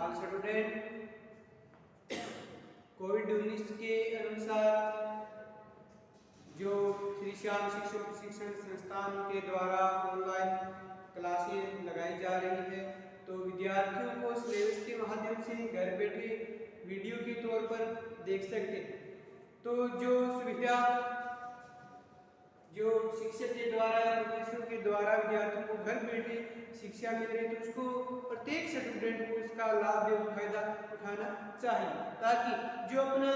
All student, कोविड-19 के अनुसार जो श्री श्याम शिशु प्रशिक्षण संस्थान के द्वारा ऑनलाइन क्लासेस लगाई जा रही है, तो विद्यार्थियों को सिलेबस के माध्यम से घर बैठे वीडियो के तौर पर देख सकते हैं। तो जो सुविधा जो शिक्षक के द्वारा, प्रोफेसर के द्वारा विद्यार्थियों को घर बैठे शिक्षा मिल रही है, तो उसको प्रत्येक स्टूडेंट को इसका लाभ एवं फायदा उठाना चाहिए, ताकि जो अपना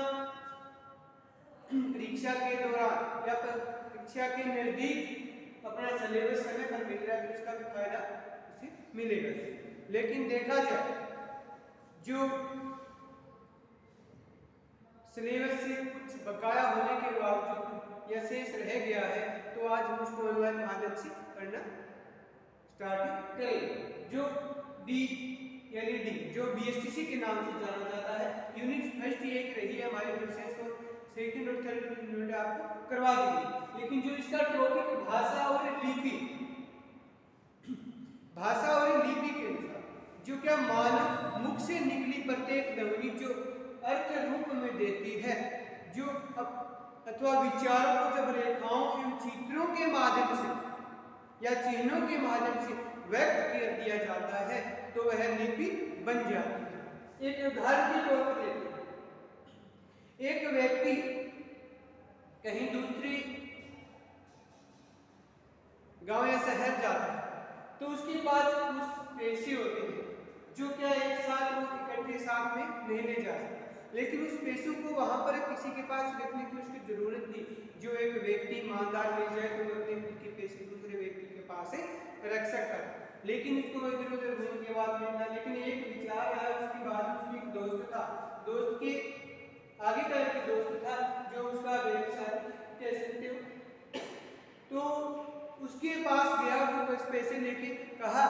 परीक्षा के दौरान या परीक्षा के नजदीक अपना सिलेबस समय पर मिल रहा है, तो उसका भी फायदा उसे मिलेगा। लेकिन देखा जाए जो सिलेबस से कुछ बकाया होने के बावजूद या शेष रह गया है, तो आज हम उसको ऑनलाइन माध्यम से पढ़ना स्टार्ट करें। जो डी यानी डी जो बीएसटीसी के नाम से जाना जाता है, यूनिट फर्स्ट एक रही है हमारी प्रोसेस, और सेकंड और थर्ड यूनिट आपको करवा देंगे। लेकिन जो इसका टॉपिक भाषा और लिपि, भाषा और लिपि के अनुसार जो क्या मानव मुख से निकली प्रत्येक ध्वनि जो अर्थ रूप में देती है, जो अथवा विचारों को जब रेखाओं एवं चित्रों के माध्यम से या चिन्हों के माध्यम से व्यक्त कर दिया जाता है, तो वह लिपि बन जाती है। एक उदाहरण के तौर पर लेते हैं, एक व्यक्ति कहीं दूसरी गांव या शहर जाता है, तो उसके पास कुछ पैसे होते हैं जो क्या एक साथ वो इकट्ठे साथ में नहीं ले जा सकते, लेकिन उस पैसों को वहां पर किसी के पास रखने की उसकी जरूरत थी। जो एक व्यक्ति ईमानदार मिल जाए तो अपने खुद के पैसे दूसरे व्यक्ति के पास रख सकता है, लेकिन उसको इधर उधर घूमने के बाद मिलना। लेकिन एक विचार आया उसके बाद, उसमें एक दोस्त था, दोस्त के आगे का एक दोस्त था जो उसका व्यवसाय कह सकते हो, तो उसके पास गया, वो कुछ पैसे लेके कहा,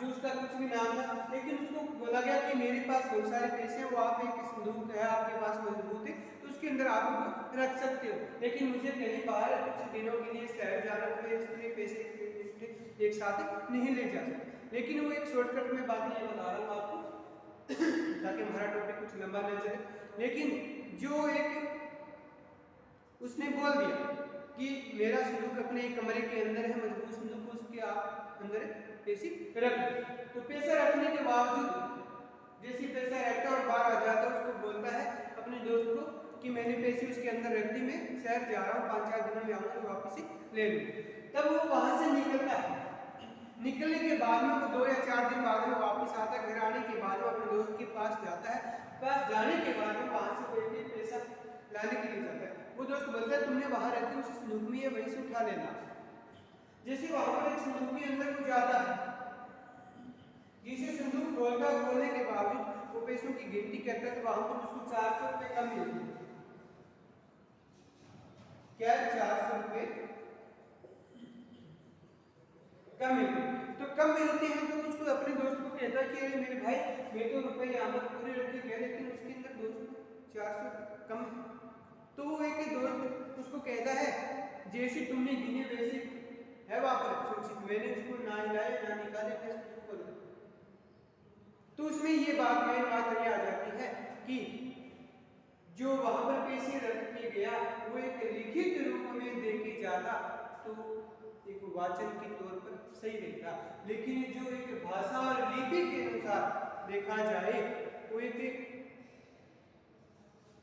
जो उसका कुछ भी नाम था, लेकिन उसको बोला गया कि मेरे पास बहुत सारे पैसे हैं, वो आप एक संदूक है आपके पास मजबूत है, तो उसके अंदर आप वो रख सकते हो, लेकिन मुझे कहीं बाहर कुछ दिनों के लिए शहर जाना पड़े, इसलिए पैसे एक साथ नहीं ले जा सकते। लेकिन वो एक शॉर्टकट में बात ये बता रहा हूँ आपको ताकि हमारा टॉपिक कुछ लंबा न चले। लेकिन जो एक उसने बोल दिया कि मेरा संदूक अपने कमरे के अंदर है, मजबूत संदूक, उसके आप अंदर पैसे रख दो। तो पैसा रखने के बावजूद जैसे पैसा रहता और बाहर आ जाता, उसको बोलता है अपने दोस्त को कि मैंने पैसे उसके अंदर रख दी, मैं शहर जा रहा हूँ, 5-4 दिनों में आऊंगा, वापस ही ले लूँ। तब वो वहां से निकलता है, निकलने के बाद में वो 2 या 4 दिन बाद में वापस आता है। घर आने के बाद वो अपने दोस्त के पास जाता है, पास जाने के बाद में वहां से कोई पैसा लाने के लिए जाता है। वो दोस्त बोलता है तुमने वहां रखी उस संदूक में, वहीं से उठा लेना। जैसे वहां पर एक संदूक के अंदर वो जाता है, जिसे संदूक खोलने के बावजूद वो पैसों की गिनती करता है, तो वहां पर उसको 400 रुपए कम मिलते हैं। क्या 400 रुपए कम मिलते हैं? तो कम मिलते हैं तो उसको अपने दोस्त को कहता है कि अरे मेरे भाई, मैं तो रुपए यहाँ पर पूरे रख के गया, लेकिन उसके अंदर दोस्त 400 कम है। तो वो एक दोस्त उसको कहता है जैसे तुमने गिने वैसे है वहां पर सुरक्षित, मैंने उसको ना हिलाए ना निकाले, मैं उसको कर। तो उसमें ये बात मेन बात ये आ जाती है कि जो वहां पर पैसे रख के गया वो एक लिखित रूप में दे के जाता तो एक वाचन के तौर पर सही रहता, लेकिन जो एक भाषा और लिपि के अनुसार देखा जाए वो एक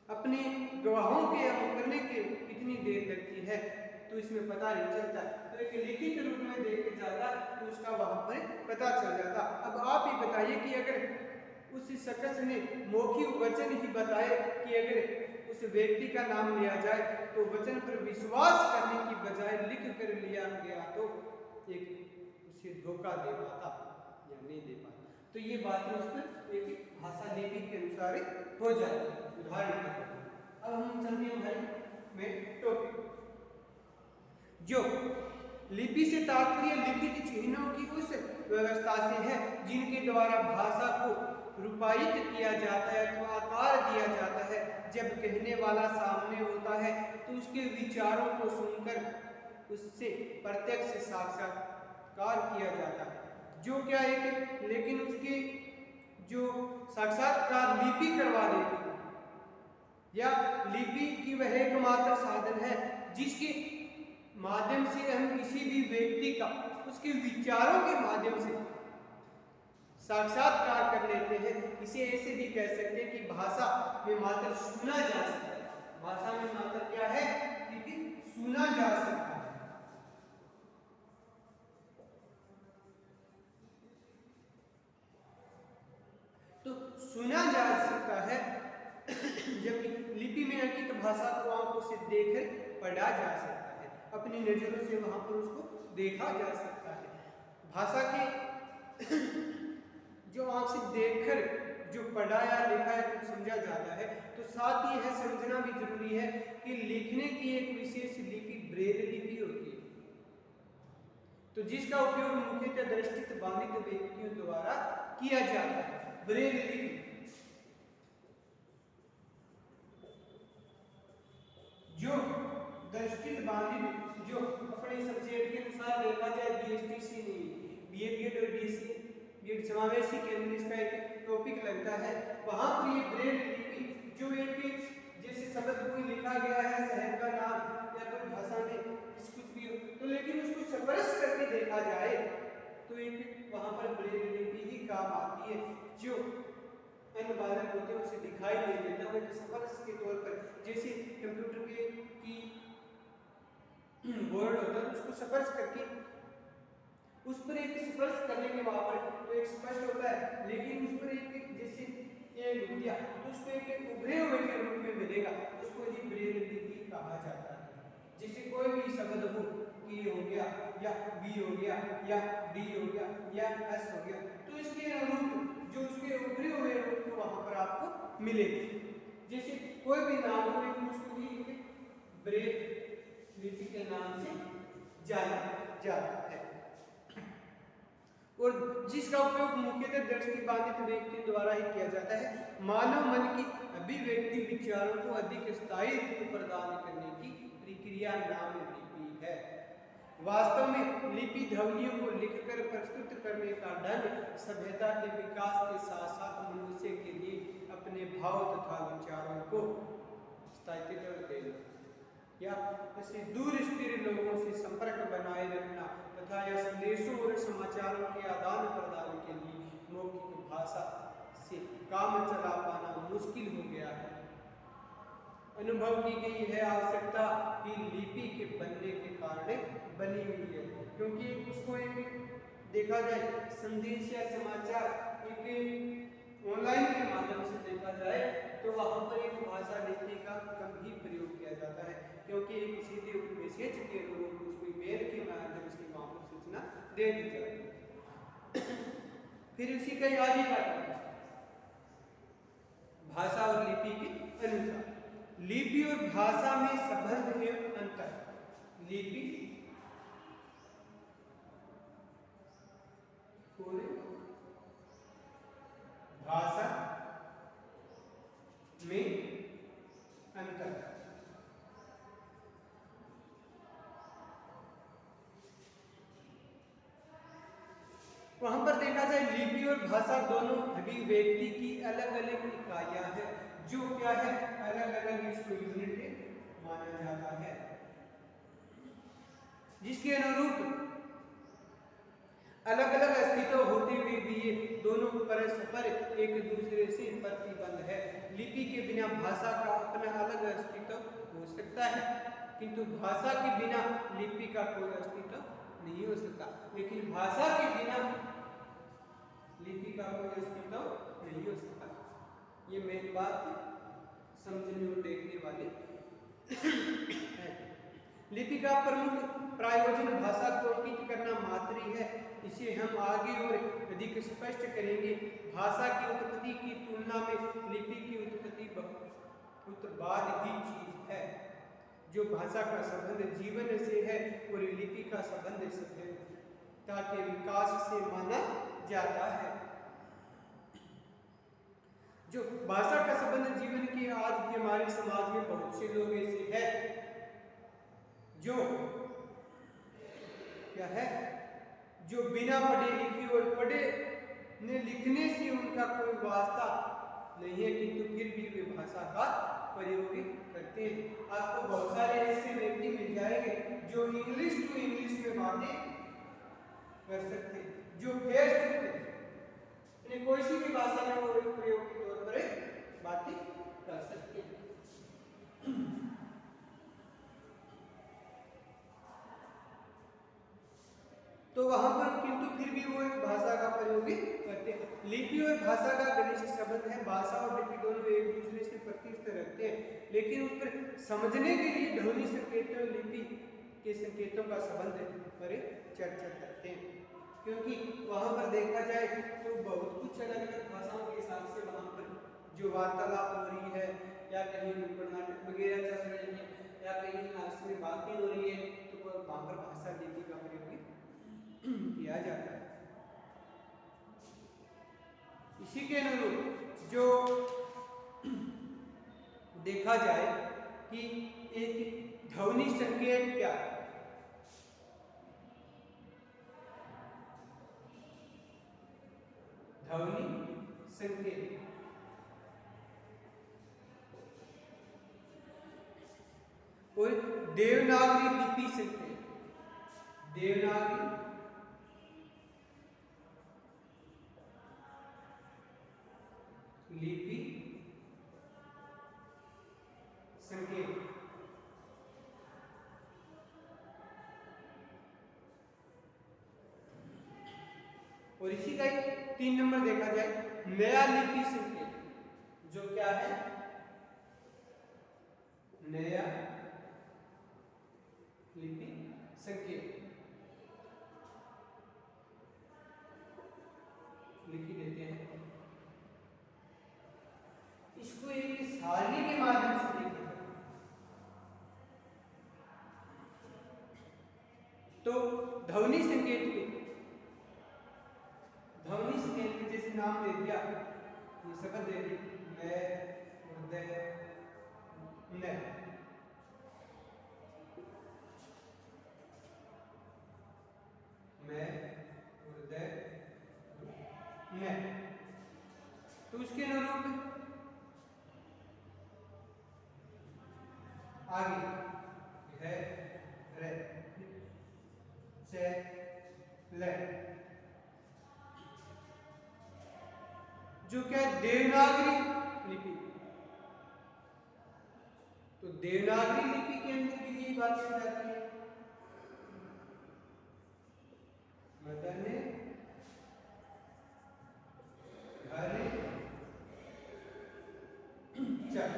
अपने गवाहों के मुकरने के कितनी देर लगती है तो इसमें पता नहीं चलता। तो एक लिखित रूप में देख के जाता तो उसका वहां पर पता चल जाता। अब आप ही बताइए कि अगर उस शख्स ने मौखिक वचन ही बताए कि अगर उस व्यक्ति का नाम लिया जाए तो वचन पर विश्वास करने की बजाय लिख कर लिया गया तो एक उसे धोखा दे पाता या नहीं दे पाता। तो ये बात उस पर एक भाषा लिपि के अनुसार हो जाती है। उदाहरण के तौर पर अब हम चलते हैं भाई में टॉपिक। जो लिपि से तात्पर्य लिखित चिन्हों की उस व्यवस्था से है जिनके द्वारा भाषा को रूपायित किया जाता है अथवा आकार दिया जाता है। जब कहने वाला सामने होता है तो उसके विचारों को सुनकर उससे प्रत्यक्ष साक्षात्कार किया जाता है। जो क्या एक लेकिन उसके जो करवा देती है, या लिपि की वह एकमात्र साधन है जिसके माध्यम से हम किसी भी व्यक्ति का उसके विचारों के माध्यम से साक्षात्कार कर लेते हैं। इसे ऐसे भी कह सकते हैं कि भाषा में मात्र सुना जा सकता है, भाषा में मात्र क्या है कि सुना जा सकता है। तो सुना जा सकता है, जबकि लिपि में अंकित भाषा को आंखों से देखकर पढ़ा जा सकता है, अपनी नजरों से वहां पर उसको देखा जा सकता है। भाषा के जो आंख से देखकर जो पढ़ा या लिखा या कुछ समझा जाता है, तो साथ ही यह समझना भी जरूरी है कि लिखने की एक विशेष लिपि ब्रेल लिपि होती है, तो जिसका उपयोग मुख्यतः दृष्टित बाधित व्यक्तियों द्वारा किया जाता है। ब्रेल लिपि जो दृष्टित बाधित, जो अपने सब्जेक्ट के अनुसार देखा जाए बीएसटीसी नहीं, बीए और डीसी बीएड समावेशी केंद्र इसका एक टॉपिक लगता है, वहां पर ये ब्रेल लिपि जो एक जैसे शब्द कोई लिखा गया है शहर का नाम या कोई भाषा में कुछ भी हो, तो लेकिन उसको स्पर्श करके देखा जाए तो एक वहां पर ब्रेल लिपि ही काम आती है। जो अन्य बालक होते हैं उसे दिखाई नहीं देता, वो एक स्पर्श के तौर पर, जैसे कंप्यूटर के की वर्ड होता है उसको स्पर्श करके उस पर एक स्पर्श करने के वहां पर तो एक स्पष्ट होता है, लेकिन उस पर एक जैसे ये लिख दिया तो उसको एक उभरे हुए के रूप में मिलेगा, उसको ही ब्रेल लिपि कहा जाता है। जैसे कोई भी शब्द हो, ए हो गया या बी हो गया या डी हो गया या एस हो गया, तो इसके अनुरूप जो उसके उभरे हुए रूप तो वहां पर आपको मिलेगी। जैसे कोई भी नाम हो, लेकिन उसको ही ब्रेल लिपि के नाम से जाना जाता है, और जिसका उपयोग मुख्यतः दृष्टिबाधित व्यक्ति द्वारा ही किया जाता है। मानव मन की अभिव्यक्ति विचारों को अधिक स्थायी रूप प्रदान करने की प्रक्रिया नाम लिपि है। वास्तव में लिपि ध्वनियों को लिखकर प्रस्तुत करने का ढंग सभ्यता के विकास के साथ साथ मनुष्य के लिए अपने भाव तथा विचारों को स्थायित्व देना या ऐसे दूर स्थित लोगों से संपर्क बनाए रखना तथा या संदेशों और समाचारों के आदान प्रदान के लिए मौखिक भाषा से काम चला पाना मुश्किल हो गया है। अनुभव की गई है आवश्यकता की लिपि के बनने के कारण बनी हुई है, क्योंकि उसको एक देखा जाए संदेश या समाचार एक ऑनलाइन के माध्यम से देखा जाए तो वहां पर एक भाषा लिपि का कम ही प्रयोग किया जाता है, क्योंकि एक सीधे मैसेज के अनुरूप उसको ईमेल के माध्यम से वहां पर सूचना दे दी जाती है। फिर उसी का आगे का भाषा और लिपि के अनुसार लिपि और भाषा में संबंध एवं अंतर। लिपि और भाषा में अंतर। वहां पर देखा जाए लिपि और भाषा दोनों अभिव्यक्ति की अलग अलग इकाइयां हैं, जो क्या है अलग अलग इसको यूनिट माना जाता है, जिसके अनुरूप अलग अलग अस्तित्व होते हुए भी ये दोनों परस्पर एक दूसरे से प्रतिबंध है। लिपि के बिना भाषा का अपना अलग अस्तित्व हो सकता है, किंतु भाषा के बिना लिपि का कोई अस्तित्व नहीं हो सकता, लेकिन भाषा के बिना लिपि का कोई अस्तित्व नहीं हो सकता। ये मेन बात समझने और देखने वाली है। लिपि का प्रमुख प्रयोजन भाषा को अंकित करना मात्र ही है, इसे हम आगे और अधिक स्पष्ट करेंगे। भाषा की उत्पत्ति की तुलना में लिपि की उत्पत्ति बहुत बाद की चीज है। जो भाषा का संबंध जीवन से है और लिपि का संबंध सभ्यता के विकास से माना जाता है। जो भाषा का संबंध जीवन के आज भी हमारे समाज में बहुत से लोग ऐसे हैं जो क्या है, जो बिना पढ़े लिखे और पढ़े ने लिखने से उनका कोई वास्ता नहीं है, किंतु फिर भी वे भाषा का प्रयोग करते हैं। आपको बहुत सारे ऐसे व्यक्ति मिल जाएंगे जो इंग्लिश टू इंग्लिश में बातें कर सकते हैं, जो फेस टू फेस यानी कोई सी भी भाषा में वो एक प्रयोग के तौर पर बातें कर सकते हैं। तो वहां पर किंतु फिर भी वो एक भाषा का प्रयोग करते हैं। लिपि और भाषा का घनिष्ठ संबंध है। भाषा और लिपि दोनों एक दूसरे से प्रतिस्थ रखते हैं, लेकिन उस पर समझने के लिए ध्वनि संकेतों और लिपि के संकेतों का संबंध पर चर्चा करते हैं। क्योंकि वहां पर देखा जाए तो बहुत कुछ अलग अलग भाषाओं के हिसाब से वहां पर जो वार्तालाप हो रही है या कहीं नुक्कड़ नाटक वगैरह चल रहे हैं या कहीं आपस में बातें हो रही है, तो वहां पर भाषा लिपि का प्रयोग किया जाता है। इसी के अनुरूप जो देखा जाए कि एक ध्वनि संकेत क्या है। ध्वनि संकेत और देवनागरी लिपि संकेत। देवनागरी लिपि संकेत। और इसी का 3 नंबर देखा जाए नया लिपि संकेत, जो क्या है नया लिपि संकेत। लिख देते हैं इसको एक सारणी के माध्यम से देखा जाए तो ध्वनि संकेत के जैसे नाम दे दिया, ये शब्द दे दी मैं हृदय न, मैं हृदय न, तो उसके अनुरूप आगे है रे से ले, जो क्या देवनागरी लिपि। तो देवनागरी लिपि के अंदर भी यही बात की जाती है। मदन घर चल,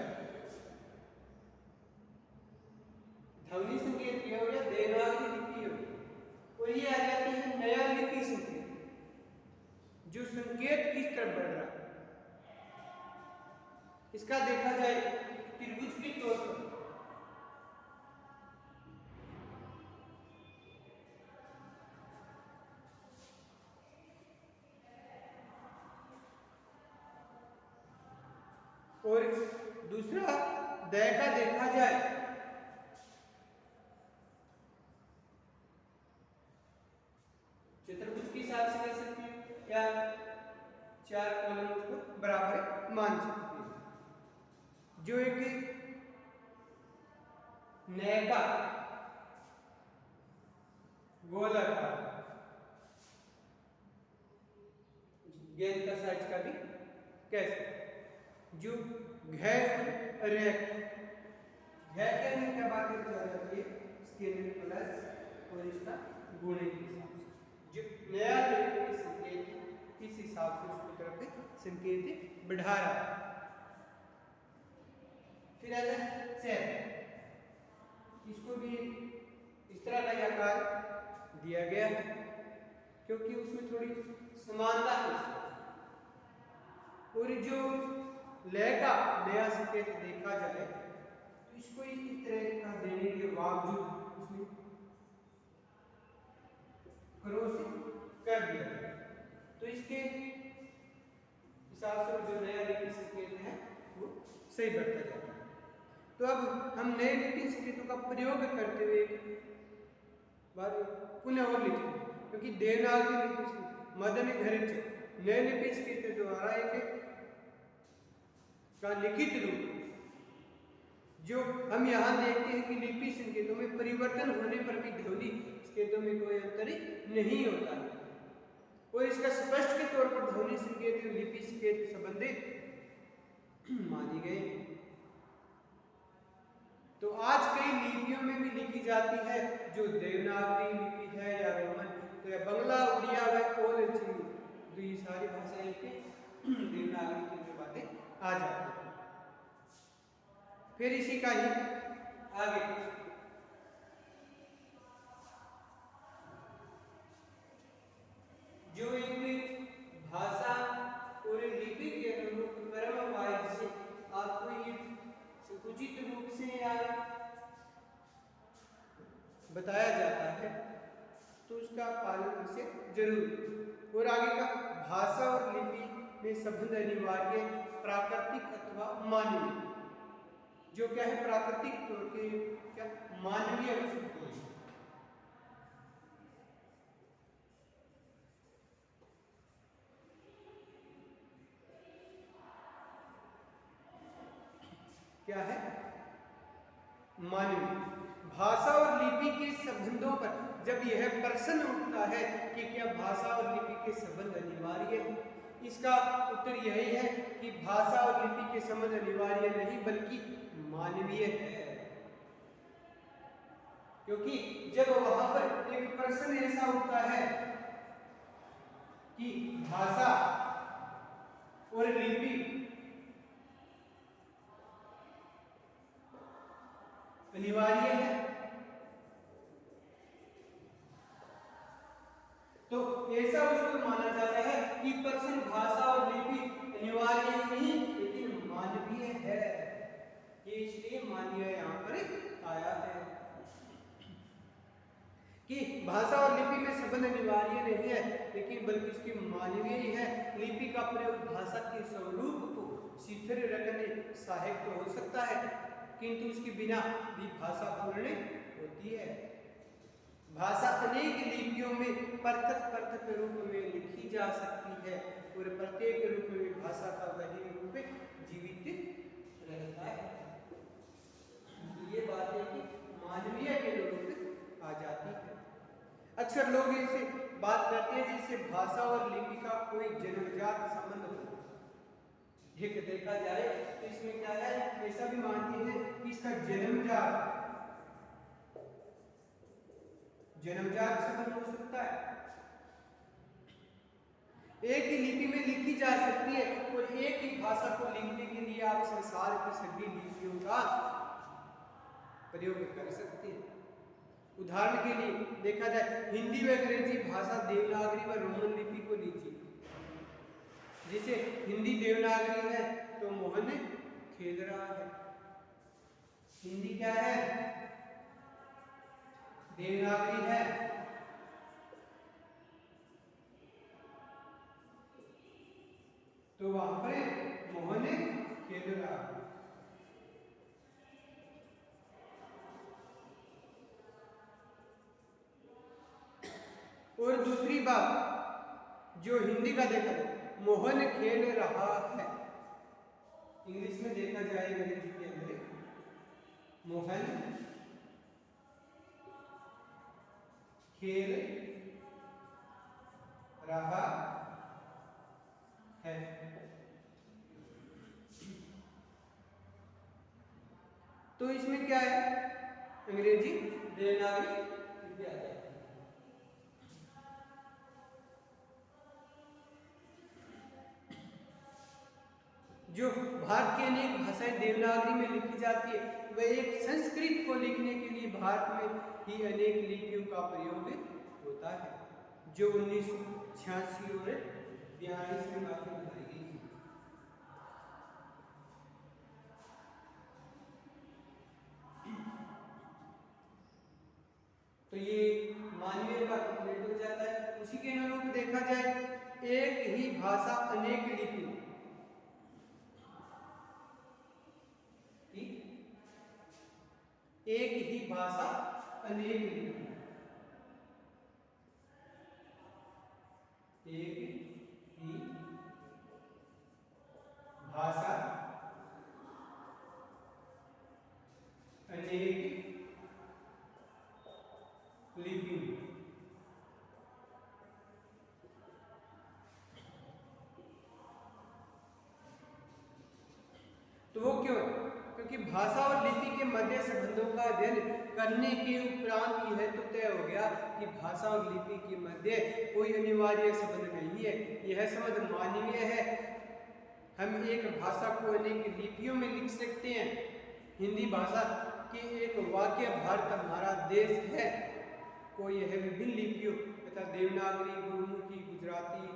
ध्वनि संकेत क्या हो गया देवनागरी लिपि हो गई। और ये आ जाती है नया लिपि संकेत, जो संकेत किस तरफ बढ़ रहा है। इसका देखा जाए त्रिभुज के तौर पर और दूसरा दय का देखा जाए चतुर्भुज के हिसाब से कर सकते हैं या 4 कॉलम को बराबर मान सकते हैं। जो एक नैका गोलाकार गेंद का साइज का भी कैसे जो घ रेख घ के अंदर क्या बात जाती है इसके अंदर प्लस और इसका गुणे के हिसाब से जो नया संकेत इस हिसाब से उसकी तरफ संकेत बढ़ा रहा है। फिर आ जाए सेल, इसको भी इस तरह का आकार दिया गया है क्योंकि उसमें थोड़ी समानता है। और जो लय का नया संकेत देखा जाए तो इसको इस तरह का देने के बावजूद उसमें क्रॉस कर दिया जाए तो इसके हिसाब से जो नया लिपि संकेत है वो सही बढ़ता जाता है। तो अब हम नए लिपि संकेतों का प्रयोग करते हुए पुनः और लिखते हैं क्योंकि देवनागरी लिपि मदन घर नए लिपि संकेत द्वारा एक का लिखित रूप, जो हम यहाँ देखते हैं कि लिपि संकेतों में परिवर्तन होने पर भी ध्वनि संकेतों में कोई अंतर नहीं होता है और इसका स्पष्ट के तौर पर ध्वनि संकेत और लिपि संकेत संबंधित माने गए। तो आज कई लिपियों में भी लिखी जाती है जो देवनागरी लिपि है या रोमन, तो या बंगला, उड़िया व और तो ये सारी भाषाएं के देवनागरी की जो बातें आ जाती है। फिर इसी का ही आगे जो एक भाषा और लिपि के अनुरूप क्रम वाइज से आपको ये उचित रूप से या बताया जाता है तो उसका पालन से जरूर। और आगे का भाषा और लिपि में संबंध अनिवार्य प्राकृतिक अथवा मानवीय, जो क्या है प्राकृतिक तौर के क्या मानवीय वस्तु है। क्या है मानवीय। भाषा और लिपि के संबंधों पर जब यह प्रश्न उठता है कि क्या भाषा और लिपि के संबंध अनिवार्य है, इसका उत्तर यही है कि भाषा और लिपि के संबंध अनिवार्य नहीं बल्कि मानवीय है। क्योंकि जब वहां पर एक प्रश्न ऐसा उठता है कि भाषा और लिपि अनिवार्य है, तो ऐसा उसको माना जाता है कि पर्सन भाषा और लिपि अनिवार्य नहीं लेकिन मानवीय है। ये इसलिए मानवीय यहाँ पर आया है कि भाषा और लिपि में संबंध अनिवार्य नहीं है लेकिन बल्कि इसकी मानवीय ही है। लिपि का प्रयोग भाषा के स्वरूप को शिथिल रखने सहायक तो हो सकता है किंतु उसके बिना भी भाषा पूर्ण होती है। भाषा अनेक लिपियों में पृथक पृथक रूप में लिखी जा सकती है और प्रत्येक रूप में भाषा का वही रूप जीवित रहता है। ये बात है कि मानवीय के रूप आ जाती है। अक्सर लोग इसे बात करते हैं जिससे भाषा और लिपि का कोई जन्मजात संबंध हो। एक देखा जाए तो इसमें क्या है, ऐसा भी मानते हैं कि इसका जन्मजात संबंध हो सकता है। एक ही लिपि में लिखी जा सकती है और एक ही भाषा को लिखने के लिए आप संसार की सभी लिपियों का प्रयोग कर सकते हैं। उदाहरण के लिए देखा जाए हिंदी व अंग्रेजी भाषा देवनागरी व रोमन लिपि को लीजिए। जैसे हिंदी देवनागरी है तो मोहन खेल रहा है। हिंदी क्या है, देवनागरी है। तो वहां पर मोहन खेल रहा है। और दूसरी बात जो हिंदी का देखा जाए मोहन खेल रहा है, इंग्लिश में देखा जाए अंग्रेजी के अंदर मोहन खेल रहा है। तो इसमें क्या है, अंग्रेजी देवनागरी लिपि आ जाएगी। जो भारत की अनेक भाषाएं देवनागरी में लिखी जाती है वह एक संस्कृत को लिखने के लिए भारत में ही अनेक लिपियों का प्रयोग होता है जो 1986 और 42 में काफी बनाई गई थी। तो ये मानवीय का कंप्लीट हो जाता है। उसी के अनुरूप देखा जाए एक ही भाषा अनेक लिपि, एक ही भाषा अनेक लिपि, एक ही भाषा वो क्यों है? क्योंकि भाषा और लिपि के मध्य संबंधों का अध्ययन करने के उपरांत यह तो तय हो गया कि भाषा और लिपि के मध्य कोई अनिवार्य संबंध नहीं है, यह संबंध मानवीय है। हम एक भाषा को अनेक लिपियों में लिख सकते हैं। हिंदी भाषा के एक वाक्य भारत हमारा देश है को यह विभिन्न लिपियों तथा देवनागरी, गुरुमुखी, गुजराती,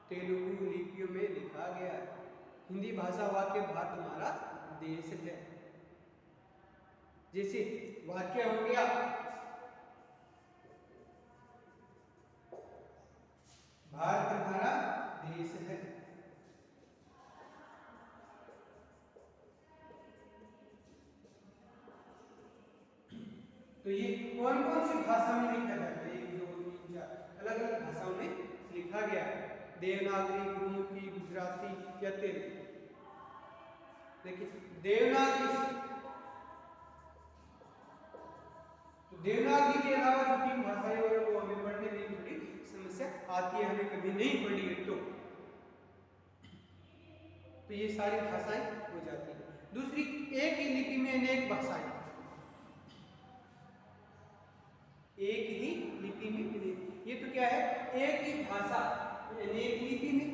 तेलुगु लिपियों में लिखा गया है। हिंदी भाषा वाक्य भारत हमारा देश है। जैसे वाक्य हो गया भारत हमारा देश है। तो ये कौन कौन सी भाषा में लिखा जाता है? 1 2 3 4 अलग अलग भाषाओं में लिखा गया है। देवनागरी, गुरुमुखी, गुजराती या तेलुगु। देखिए देवनागरी, तो देवनागरी के अलावा जो 3 भाषाएं और वो हमें पढ़ने में थोड़ी समस्या आती है, हमें कभी नहीं पढ़ी है तो ये सारी भाषाएं हो जाती है। दूसरी, एक ही लिपि में अनेक भाषाएं, एक ही लिपि में अनेक, ये तो क्या है? एक ही भाषा अनेक लिपि में,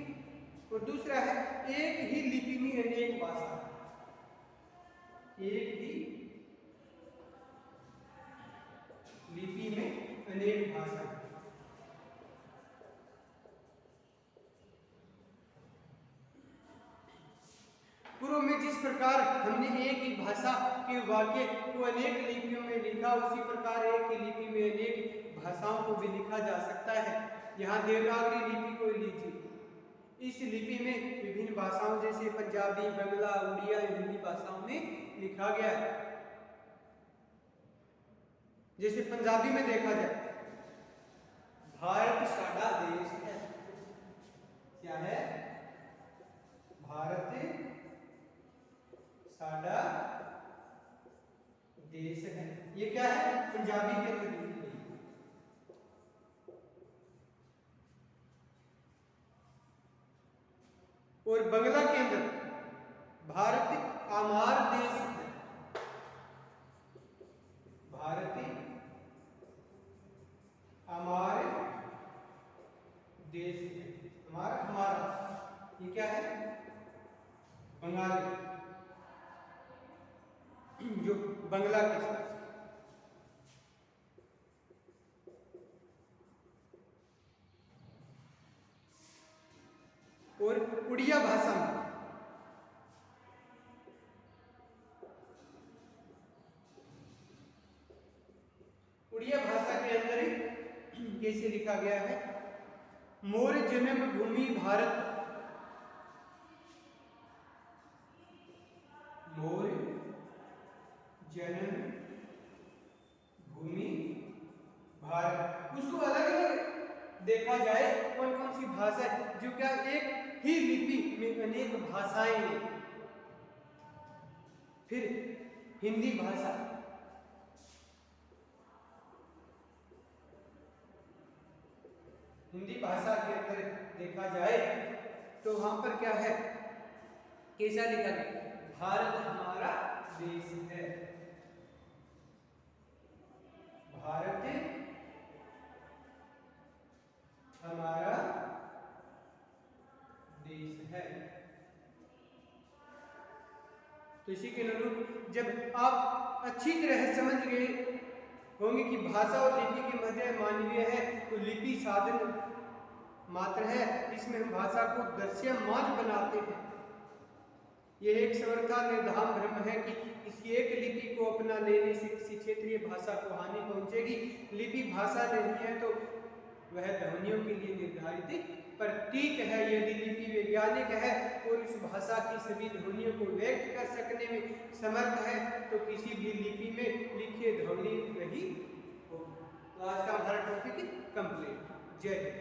और दूसरा है एक ही लिपि में अनेक भाषा, एक ही लिपि में अनेक भाषा। पूर्व में जिस प्रकार हमने एक ही भाषा के वाक्य को अनेक लिपियों में लिखा, उसी प्रकार एक ही लिपि में अनेक भाषाओं को भी लिखा जा सकता है। यहाँ देवनागरी लिपि को लीजिए, इस लिपि में विभिन्न भाषाओं जैसे पंजाबी, बंगला, उड़िया, हिंदी भाषाओं में लिखा गया है। जैसे पंजाबी में देखा जाए, भारत साडा देश है। क्या है? भारत साडा देश है। ये क्या है? पंजाबी के अंदर लिखी गई है। और बंगला के अंदर भारत हमार देश है। भारत हमारे देश है। हमारा ये क्या है? बंगाली, जो बंगला के साथ। और उड़िया भाषा में उड़िया भाषा के अंदर कैसे लिखा गया है? मोर जन्म भूमि भारत, मोर जन्म भूमि भारत। उसको अलग अलग देखा जाए कौन कौन सी भाषा है, जो क्या एक ही लिपि में अनेक भाषाएं हैं। फिर हिंदी भाषा, हिंदी भाषा के अंदर देखा जाए तो वहां पर क्या है? कैसा लिखा गया? भारत हमारा देश है। भारत हमारा देश है। तो इसी के अनुरूप जब आप अच्छी तरह समझ गए होंगे कि भाषा और लिपि के मध्य मानवीय है, तो लिपि साधन मात्र है, इसमें हम भाषा को दृश्यमान बनाते हैं। यह एक समर्था निर्धाम भ्रम है कि इस एक लिपि को अपना लेने से किसी क्षेत्रीय भाषा को हानि पहुंचेगी। लिपि भाषा नहीं है तो वह ध्वनियों के लिए निर्धारित प्रतीक है। यदि लिपि वैज्ञानिक है और इस भाषा की सभी ध्वनियों को व्यक्त कर सकने में समर्थ है, तो किसी भी लिपि में लिखिए ध्वनि वही होगी। तो आज का हमारा टॉपिक कंप्लीट। जय हिंद।